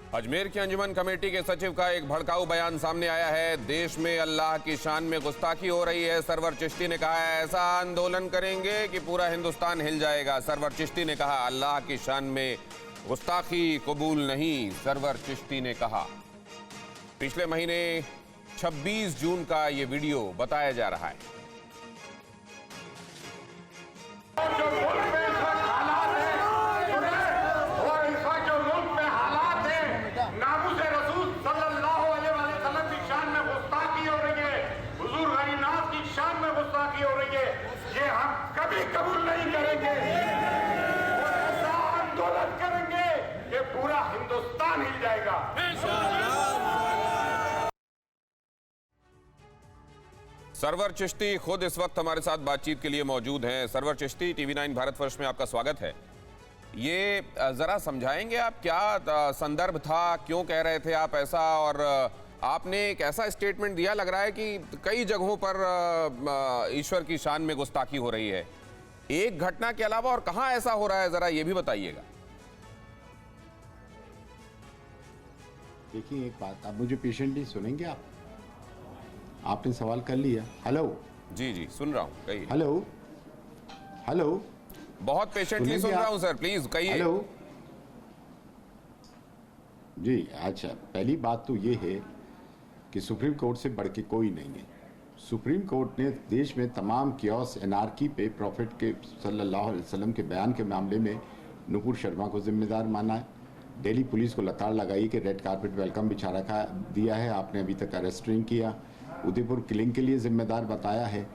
अजमेर की अंजुमन कमेटी के सचिव का एक भड़काऊ बयान सामने आया है। देश में अल्लाह की शान में गुस्ताखी हो रही है। सरवर चिश्ती ने कहा है ऐसा आंदोलन करेंगे कि पूरा हिंदुस्तान हिल जाएगा। सरवर चिश्ती ने कहा अल्लाह की शान में गुस्ताखी कबूल नहीं। सरवर चिश्ती ने कहा। पिछले महीने 26 जून का ये वीडियो बताया जा रहा है। कबूल नहीं करेंगे। ऐसा आंदोलन करेंगे कि पूरा हिंदुस्तान हिल जाएगा। सरवर चिश्ती खुद इस वक्त हमारे साथ बातचीत के लिए मौजूद हैं। सरवर चिश्ती, टीवी 9 भारतवर्ष में आपका स्वागत है। ये जरा समझाएंगे आप क्या संदर्भ था, क्यों कह रहे थे आप ऐसा, और आपने एक ऐसा स्टेटमेंट दिया, लग रहा है कि कई जगहों पर ईश्वर की शान में गुस्ताखी हो रही है। एक घटना के अलावा और कहां ऐसा हो रहा है, जरा ये भी बताइएगा। देखिए एक बात, आप मुझे पेशेंटली सुनेंगे? आपने सवाल कर लिया। हेलो जी जी सुन रहा हूं, कहिए। हेलो हेलो बहुत पेशेंटली सुन रहा हूं सर, प्लीज कहिए। हेलो जी। अच्छा, पहली बात तो ये है कि सुप्रीम कोर्ट से बढ़ के कोई नहीं है। सुप्रीम कोर्ट ने देश में तमाम कियोस एनार्की पे प्रॉफिट के सल्लल्लाहु अलैहि वसल्लम के बयान के मामले में नुपुर शर्मा को जिम्मेदार माना है। दिल्ली पुलिस को लताड़ लगाई कि रेड कारपेट वेलकम बिछा रखा दिया है, आपने अभी तक अरेस्ट नहीं किया। उदयपुर किलिंग के लिए जिम्मेदार बताया है।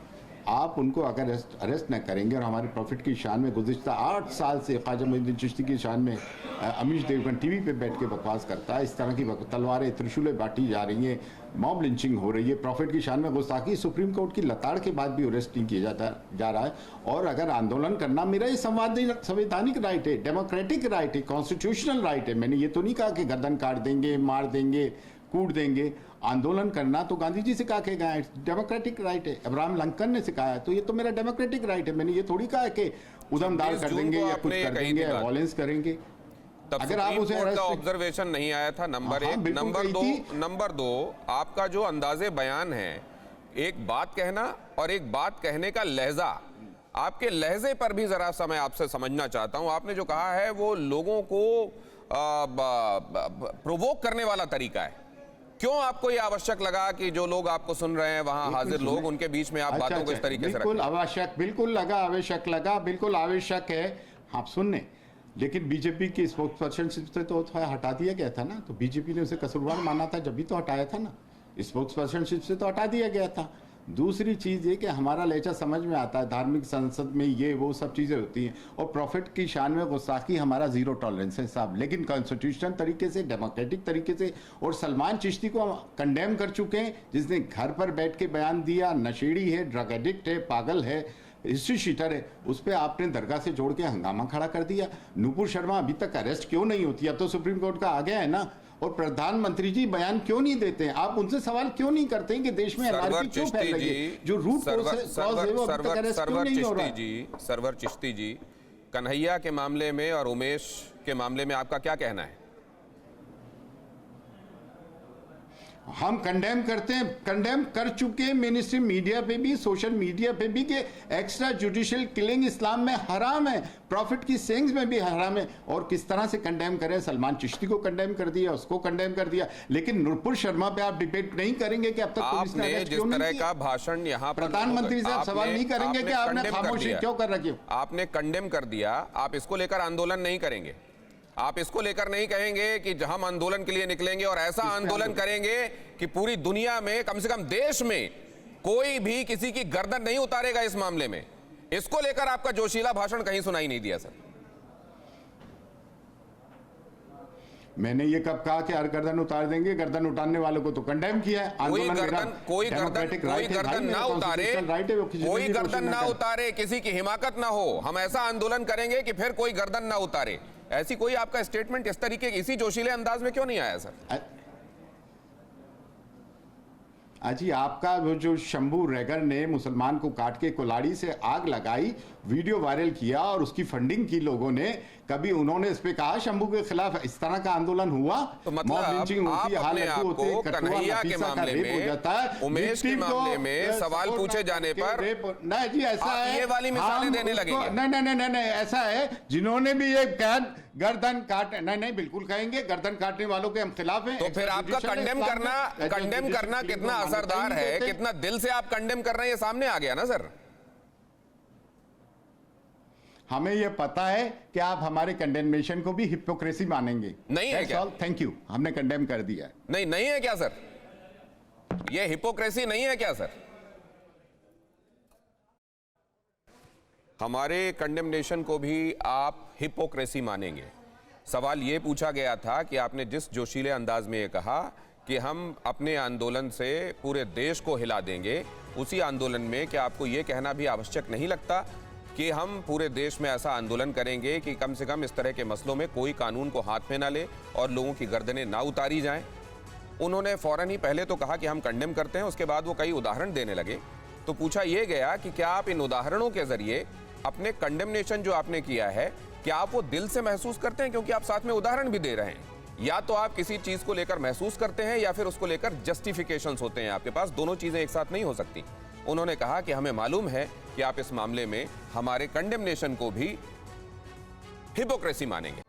आप उनको अगर अरेस्ट न करेंगे और हमारे प्रॉफिट की शान में गुज़िश्ता 8 साल से ख्वाजा मोइनुद्दीन चिश्ती की शान में अमीश देवगन टीवी पे बैठ के बकवास करता है, इस तरह की तलवारें त्रिशूलें बांटी जा रही हैं, मॉब लिंचिंग हो रही है, प्रॉफिट की शान में गुस्ताखी, सुप्रीम कोर्ट की लताड़ के बाद भी अरेस्ट नहीं किया जा रहा है। और अगर आंदोलन करना, मेरा ये संवैधानिक राइट है, डेमोक्रेटिक राइट है, कॉन्स्टिट्यूशनल राइट है। मैंने ये तो नहीं कहा कि गर्दन काट देंगे, मार देंगे, कूट देंगे। आंदोलन करना तो गांधी जी से कहा के गए, डेमोक्रेटिक राइट है। अब्राहम लिंकन ने सिखाया, तो ये तो मेरा डेमोक्रेटिक राइट है। मैंने ये थोड़ी कहा कि उदमदार कर देंगे या कुछ कर देंगे, वॉयलेंस करेंगे। अगर आप उसे का ऑब्जर्वेशन नहीं आया था, नंबर एक। नंबर दो, आपका जो अंदाजे बयान है, एक बात कहना और एक बात कहने का लहजा, आपके लहजे पर भी जरा सा मैं आपसे समझना चाहता हूं। आपने जो कहा है वो लोगों को प्रोवोक करने वाला तरीका है। क्यों आपको ये आवश्यक लगा कि जो लोग आपको सुन रहे हैं वहां हाजिर लोग, उनके बीच में आप बातों को इस तरीके से बिल्कुल आवश्यक, बिल्कुल लगा, आवश्यक लगा, बिल्कुल आवश्यक है आप सुनने। लेकिन बीजेपी की स्पोक्स पर्सन से तो हटा दिया गया था ना, तो बीजेपी ने उसे कसूरवार माना था जब भी तो हटाया था ना, स्पोक्स पर्सनशिप से तो हटा दिया गया था। दूसरी चीज़ ये कि हमारा लहजा समझ में आता है, धार्मिक संसद में ये वो सब चीज़ें होती हैं, और प्रॉफिट की शान में गुस्ताखी हमारा जीरो टॉलरेंस है साहब। लेकिन कॉन्स्टिट्यूशनल तरीके से, डेमोक्रेटिक तरीके से, और सलमान चिश्ती को हम कंडेम कर चुके हैं, जिसने घर पर बैठ के बयान दिया, नशेड़ी है, ड्रग एडिक्ट है, पागल है, हिस्ट्री शीटर है, उस पर आपने दरगाह से जोड़ के हंगामा खड़ा कर दिया। नुपुर शर्मा अभी तक अरेस्ट क्यों नहीं होती? अब तो सुप्रीम कोर्ट का आ गया है ना। और प्रधानमंत्री जी बयान क्यों नहीं देते हैं? आप उनसे सवाल क्यों नहीं करते हैं कि देश में एनआरकी क्यों फैल रही है? जो रूट कॉज है वो अभी तक अरेस्ट क्यों नहीं हो रहा है? सरवर चिश्ती जी, कन्हैया के मामले में और उमेश के मामले में आपका क्या कहना है? हम कंडेम करते हैं, कंडेम कर चुके हैं मेन स्ट्रीम मीडिया पे भी, सोशल मीडिया पे भी, कि एक्स्ट्रा जुडिशियल किलिंग इस्लाम में हराम है, प्रॉफिट की सेंग्स में भी हराम है। और किस तरह से कंडेम करें? सलमान चिश्ती को कंडेम कर दिया, उसको कंडेम कर दिया, लेकिन नुपुर शर्मा पे आप डिबेट नहीं करेंगे कि अब तक पुलिस ने अरेस्ट क्यों नहीं किया? जिस तरह का भाषण यहाँ प्रधानमंत्री से आप सवाल नहीं करेंगे कि आपने खामोशी क्यों कर रखी? आपने कंडेम कर दिया, आप इसको लेकर आंदोलन नहीं करेंगे? आप इसको लेकर नहीं कहेंगे कि हम आंदोलन के लिए निकलेंगे और ऐसा आंदोलन करेंगे कि पूरी दुनिया में, कम से कम देश में, कोई भी किसी की गर्दन नहीं उतारेगा इस मामले में? इसको लेकर आपका जोशीला भाषण कहीं सुनाई नहीं दिया सर। मैंने ये कब कहा कि हर गर्दन उतार देंगे? गर्दन उतारने वालों को तो कंडेम किया है। कोई गर्दन ना उतारे, किसी की हिमाकत ना हो, हम ऐसा आंदोलन करेंगे कि फिर कोई गर्दन ना उतारे, ऐसी कोई आपका स्टेटमेंट इस तरीके, इसी जोशीले अंदाज में क्यों नहीं आया सर? अजी, आपका वो जो शंभू रेगर ने मुसलमान को काट के कुल्हाड़ी से आग लगाई, वीडियो वायरल किया और उसकी फंडिंग की लोगों ने, कभी उन्होंने इस पे कहा शंभू के खिलाफ इस तरह का आंदोलन हुआ? तो मतलब मॉब लिंचिंग होती है, आप अपने आप को कन्हैया के मामले में, उमेश के मामले में सवाल पूछे जाने पर नहीं जी ऐसा है, ये वाली मिसालें देने लगेंगे? नहीं ऐसा है, जिन्होंने भी ये गर्दन काट, नहीं बिल्कुल कहेंगे, गर्दन काटने वालों के हम खिलाफ हैं। तो फिर आपका कंडेम करना कितना असरदार है, कितना दिल से आप कंडेम कर रहे हैं, ये सामने आ गया ना सर। हमें यह पता है कि आप हमारे कंडेमनेशन को भी हिपोक्रेसी मानेंगे। नहीं है क्या? थैंक यू, हमने कंडेम कर दिया है। नहीं है क्या सर? ये हिपोक्रेसी नहीं है क्या सर? हमारे कंडेमनेशन को भी आप हिपोक्रेसी मानेंगे? सवाल यह पूछा गया था कि आपने जिस जोशीले अंदाज में ये कहा कि हम अपने आंदोलन से पूरे देश को हिला देंगे, उसी आंदोलन में क्या आपको यह कहना भी आवश्यक नहीं लगता कि हम पूरे देश में ऐसा आंदोलन करेंगे कि कम से कम इस तरह के मसलों में कोई कानून को हाथ में ना ले और लोगों की गर्दनें ना उतारी जाएं? उन्होंने फौरन ही पहले तो कहा कि हम कंडेम करते हैं, उसके बाद वो कई उदाहरण देने लगे। तो पूछा यह गया कि क्या आप इन उदाहरणों के जरिए अपने कंडेमनेशन जो आपने किया है, क्या आप वो दिल से महसूस करते हैं? क्योंकि आप साथ में उदाहरण भी दे रहे हैं। या तो आप किसी चीज को लेकर महसूस करते हैं या फिर उसको लेकर जस्टिफिकेशंस होते हैं आपके पास, दोनों चीजें एक साथ नहीं हो सकती। उन्होंने कहा कि हमें मालूम है कि आप इस मामले में हमारे कंडेमनेशन को भी हिपोक्रेसी मानेंगे।